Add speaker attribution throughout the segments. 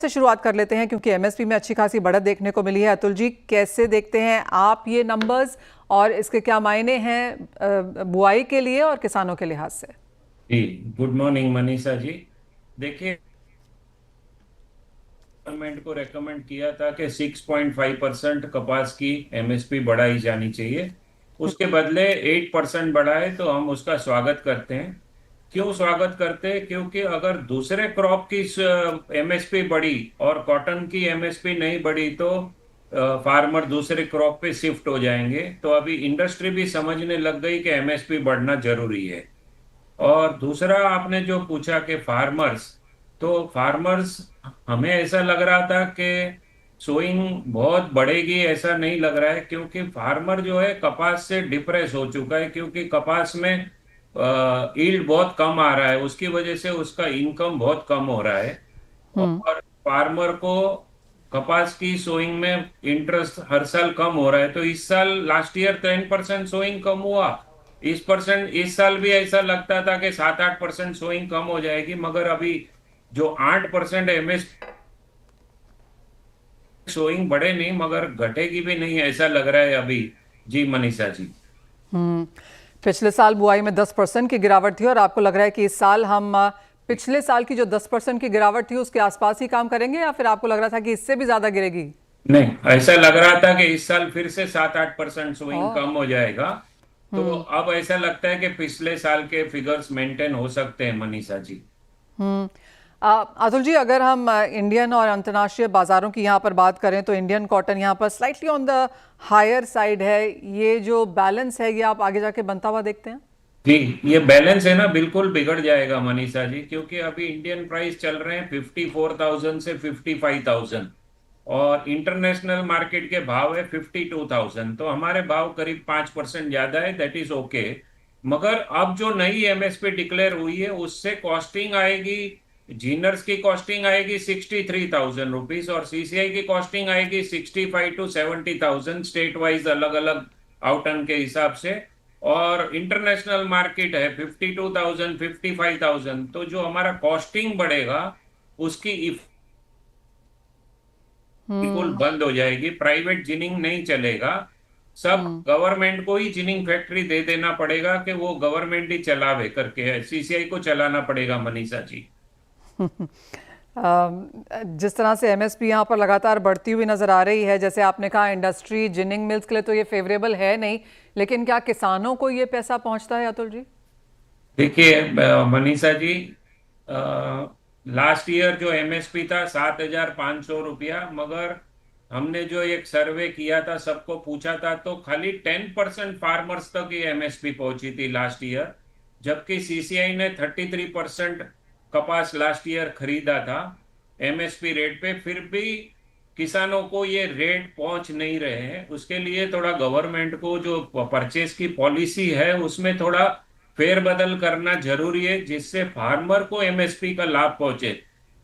Speaker 1: से शुरुआत कर लेते हैं क्योंकि एमएसपी में अच्छी खासी बढ़त देखने को मिली है। अतुल जी, कैसे देखते हैं आप ये नंबर्स और इसके क्या मायने हैं बुआई के लिए और किसानों के लिहाज से?
Speaker 2: जी, गुड मॉर्निंग मनीषा जी। देखिए, गवर्नमेंट को रेकमेंड किया था कि 6.5% कपास की एमएसपी बढ़ाई जानी चाहिए। उसके बदले 8% बढ़ाए तो हम उसका स्वागत करते हैं। क्यों स्वागत करते हैं? क्योंकि अगर दूसरे क्रॉप की एमएसपी बढ़ी और कॉटन की एमएसपी नहीं बढ़ी तो फार्मर दूसरे क्रॉप पे शिफ्ट हो जाएंगे। तो अभी इंडस्ट्री भी समझने लग गई कि एमएसपी बढ़ना जरूरी है। और दूसरा आपने जो पूछा कि फार्मर्स, तो फार्मर्स, हमें ऐसा लग रहा था कि सोइंग बहुत बढ़ेगी, ऐसा नहीं लग रहा है क्योंकि फार्मर जो है कपास से डिप्रेस हो चुका है, क्योंकि कपास में यील्ड बहुत कम आ रहा है, उसकी वजह से उसका इनकम बहुत कम हो रहा है।
Speaker 1: हम्म।
Speaker 2: और फार्मर को कपास की सोइंग में इंटरेस्ट हर साल कम हो रहा है। तो इस साल लास्ट ईयर 10% सोइंग कम हुआ। इस साल भी ऐसा लगता था कि 7-8% सोइंग कम हो जाएगी, मगर अभी जो 8% एमएस सोइंग बढ़े नहीं मगर घटेगी भी नहीं, ऐसा लग रहा है अभी। जी मनीषा जी।
Speaker 1: हम्म। पिछले साल बुआई में 10% की गिरावट थी और आपको लग रहा है कि इस साल हम पिछले साल की जो 10% की गिरावट थी उसके आसपास ही काम करेंगे, या फिर आपको लग रहा था कि इससे भी ज्यादा गिरेगी?
Speaker 2: नहीं, ऐसा लग रहा था कि इस साल फिर से 7-8% स्विंग
Speaker 1: ओह।
Speaker 2: कम हो जाएगा। तो
Speaker 1: हम्म।
Speaker 2: अब ऐसा लगता है कि पिछले साल के फिगर्स मेंटेन हो सकते हैं मनीषा जी।
Speaker 1: हम्म। अतुल जी, अगर हम इंडियन और अंतर्राष्ट्रीय बाजारों की यहाँ पर बात करें तो इंडियन कॉटन यहाँ पर slightly on the higher side है। ये जो बैलेंस है ये आप आगे जाके बनता हुआ देखते हैं?
Speaker 2: जी, ये बैलेंस है ना, बिल्कुल बिगड़ जाएगा मनीषा जी, क्योंकि अभी इंडियन प्राइस चल रहे हैं 54,000 से 55,000 और इंटरनेशनल मार्केट के भाव है 52,000। तो हमारे भाव करीब 5% ज्यादा है, दैट इज ओके। मगर अब जो नई एमएसपी डिक्लेयर हुई है उससे कॉस्टिंग आएगी, जीनर्स की कॉस्टिंग आएगी 63,000 रुपीज और सीसीआई की कॉस्टिंग आएगी 65 to 70,000, स्टेट वाइज अलग अलग आउटन के हिसाब से। और इंटरनेशनल मार्केट है 52,000 55,000। तो जो हमारा कॉस्टिंग बढ़ेगा उसकी बिल्कुल
Speaker 1: हम्म।
Speaker 2: बंद हो जाएगी, प्राइवेट जिनिंग नहीं चलेगा। सब
Speaker 1: हम्म।
Speaker 2: गवर्नमेंट को ही जिनिंग फैक्ट्री दे देना पड़ेगा कि वो गवर्नमेंट ही चलावे करके, सीसीआई को चलाना पड़ेगा मनीषा जी।
Speaker 1: जिस तरह से एमएसपी यहाँ पर लगातार बढ़ती हुई नजर आ रही है, जैसे आपने कहा इंडस्ट्री जिनिंग मिल्स के लिए तो ये फेवरेबल है नहीं, लेकिन क्या किसानों को ये पैसा पहुंचता है अतुल जी?
Speaker 2: देखिए मनीषा जी, लास्ट ईयर जो एमएसपी था 7,500 रुपया, मगर हमने जो एक सर्वे किया था, सबको पूछा था, तो खाली 10% फार्मर्स तक ये एमएसपी पहुंची थी लास्ट ईयर। जबकि सीसीआई ने 33% कपास लास्ट ईयर खरीदा था एमएसपी रेट पे, फिर भी किसानों को ये रेट पहुंच नहीं रहे हैं। उसके लिए थोड़ा गवर्नमेंट को जो परचेज की पॉलिसी है उसमें थोड़ा फेरबदल करना जरूरी है, जिससे फार्मर को एमएसपी का लाभ पहुंचे।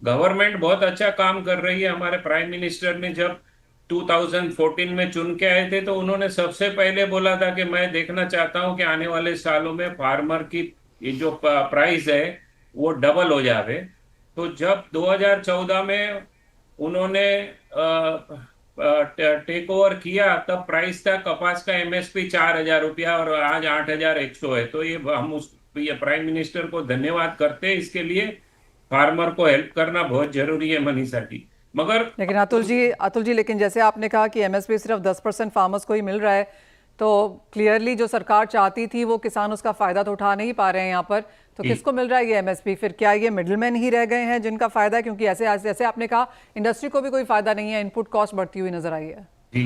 Speaker 2: गवर्नमेंट बहुत अच्छा काम कर रही है। हमारे प्राइम मिनिस्टर ने जब 2014 में चुन के आए थे तो उन्होंने सबसे पहले बोला था कि मैं देखना चाहता हूं कि आने वाले सालों में फार्मर की ये जो प्राइस है वो डबल हो जावे। तो जब 2014 में उन्होंने टेक ओवर किया तब प्राइस था कपास का एमएसपी 4,000 रुपया और आज 8,100 है। तो ये प्राइम मिनिस्टर को धन्यवाद करते हैं इसके लिए। फार्मर को हेल्प करना बहुत जरूरी है मनीषा जी। मगर
Speaker 1: लेकिन अतुल जी, लेकिन जैसे आपने कहा कि एमएसपी सिर्फ 10% फार्मर्स को ही मिल रहा है, तो क्लियरली जो सरकार चाहती थी वो किसान उसका फायदा तो उठा नहीं पा रहे हैं यहाँ पर। तो किसको मिल रहा है ये एमएसपी? फिर क्या ये मिडिलमैन ही रह गए हैं जिनका फायदा है? क्योंकि ऐसे जैसे आपने कहा इंडस्ट्री को भी कोई फायदा नहीं है, इनपुट कॉस्ट बढ़ती हुई नजर आई है।
Speaker 2: जी,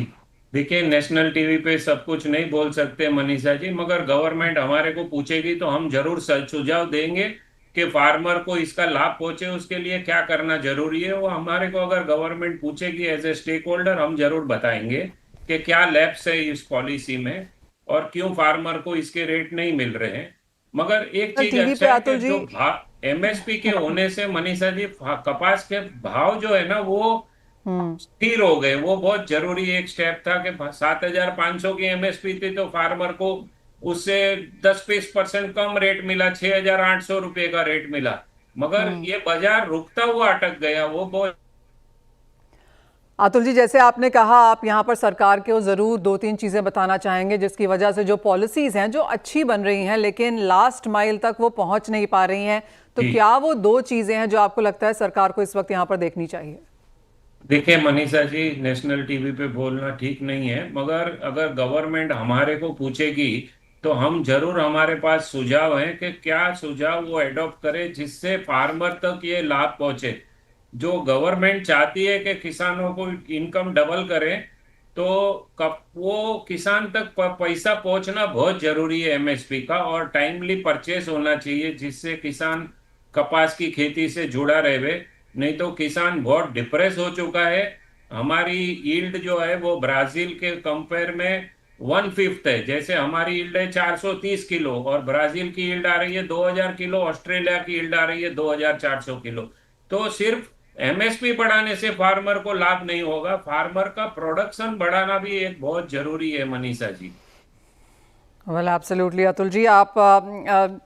Speaker 2: देखिए, नेशनल टीवी पे सब कुछ नहीं बोल सकते मनीषा जी, मगर गवर्नमेंट हमारे को पूछेगी तो हम जरूर सुझाव देंगे कि फार्मर को इसका लाभ पहुंचे, उसके लिए क्या करना जरूरी है। वो हमारे को अगर गवर्नमेंट पूछेगी एज ए स्टेक होल्डर, हम जरूर बताएंगे कि क्या लैप्स है इस पॉलिसी में और क्यों फार्मर को इसके रेट नहीं मिल रहे हैं। मगर एक चीज
Speaker 1: टीवी
Speaker 2: अच्छा
Speaker 1: पे
Speaker 2: है कि
Speaker 1: अतुल जी।
Speaker 2: जो एमएसपी के होने से मनीषा जी कपास के भाव जो है ना वो
Speaker 1: हम्म।
Speaker 2: स्थिर हो गए। वो बहुत जरूरी एक स्टेप था कि 7,500 की एमएसपी थी तो फार्मर को उससे 10-20% कम रेट मिला, 6,800 रुपये का रेट मिला। मगर
Speaker 1: हम्म।
Speaker 2: ये बाजार रुकता हुआ अटक गया, वो बहुत
Speaker 1: अतुल जी, जैसे आपने कहा, आप यहाँ पर सरकार को ज़रूर 2-3 चीज़ें बताना चाहेंगे जिसकी वजह से जो पॉलिसीज़ हैं जो अच्छी बन रही हैं लेकिन लास्ट माइल तक वो पहुँच नहीं पा रही हैं, तो
Speaker 2: जी
Speaker 1: क्या वो 2 चीज़ें हैं जो आपको लगता है सरकार को इस वक्त यहाँ पर देखनी चाहिए?
Speaker 2: देखिए मनीषा जी, नेशनल टीवी पे बोलना ठीक नहीं है, मगर अगर गवर्नमेंट हमारे को पूछेगी तो हम जरूर, हमारे पास सुझाव हैं कि क्या सुझाव वो एडॉप्ट करे जिससे फार्मर तक ये लाभ पहुंचे। जो गवर्नमेंट चाहती है कि किसानों को इनकम डबल करें, तो कब वो किसान तक पैसा पहुंचना बहुत जरूरी है एमएसपी का, और टाइमली परचेस होना चाहिए जिससे किसान कपास की खेती से जुड़ा रहे। नहीं तो किसान बहुत डिप्रेस हो चुका है। हमारी यील्ड जो है वो ब्राजील के कंपेयर में 1/5 है। जैसे हमारी यील्ड है 430 किलो और ब्राजील की यील्ड आ रही है 2000 किलो, ऑस्ट्रेलिया की यील्ड आ रही है 2400 किलो। तो सिर्फ एमएसपी बढ़ाने से फार्मर को लाभ नहीं होगा, फार्मर का प्रोडक्शन बढ़ाना भी एक बहुत जरूरी है मनीषा जी।
Speaker 1: वेल एब्सोल्युटली अतुल जी, आप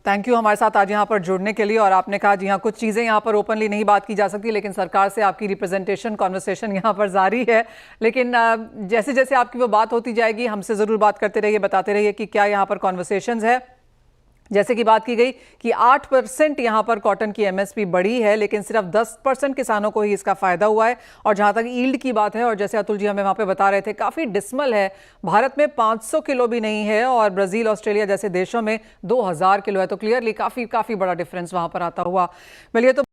Speaker 1: थैंक यू हमारे साथ आज यहाँ पर जुड़ने के लिए। और आपने कहा जी हाँ, कुछ चीज़ें यहाँ पर ओपनली नहीं बात की जा सकती लेकिन सरकार से आपकी रिप्रेजेंटेशन कॉन्वर्सेशन यहाँ पर जारी है। लेकिन जैसे जैसे आपकी वो बात होती जाएगी हमसे ज़रूर बात करते रहिए, बताते रहिए कि क्या यहाँ पर कॉन्वर्सेशंस है। जैसे कि बात की गई कि 8% यहाँ पर कॉटन की एमएसपी बढ़ी है लेकिन सिर्फ 10% किसानों को ही इसका फायदा हुआ है। और जहाँ तक ईल्ड की बात है, और जैसे अतुल जी हमें वहाँ पे बता रहे थे, काफ़ी डिस्मल है। भारत में 500 किलो भी नहीं है और ब्राज़ील, ऑस्ट्रेलिया जैसे देशों में 2000 किलो है। तो क्लियरली काफ़ी बड़ा डिफरेंस वहाँ पर आता हुआ। मिलिए तो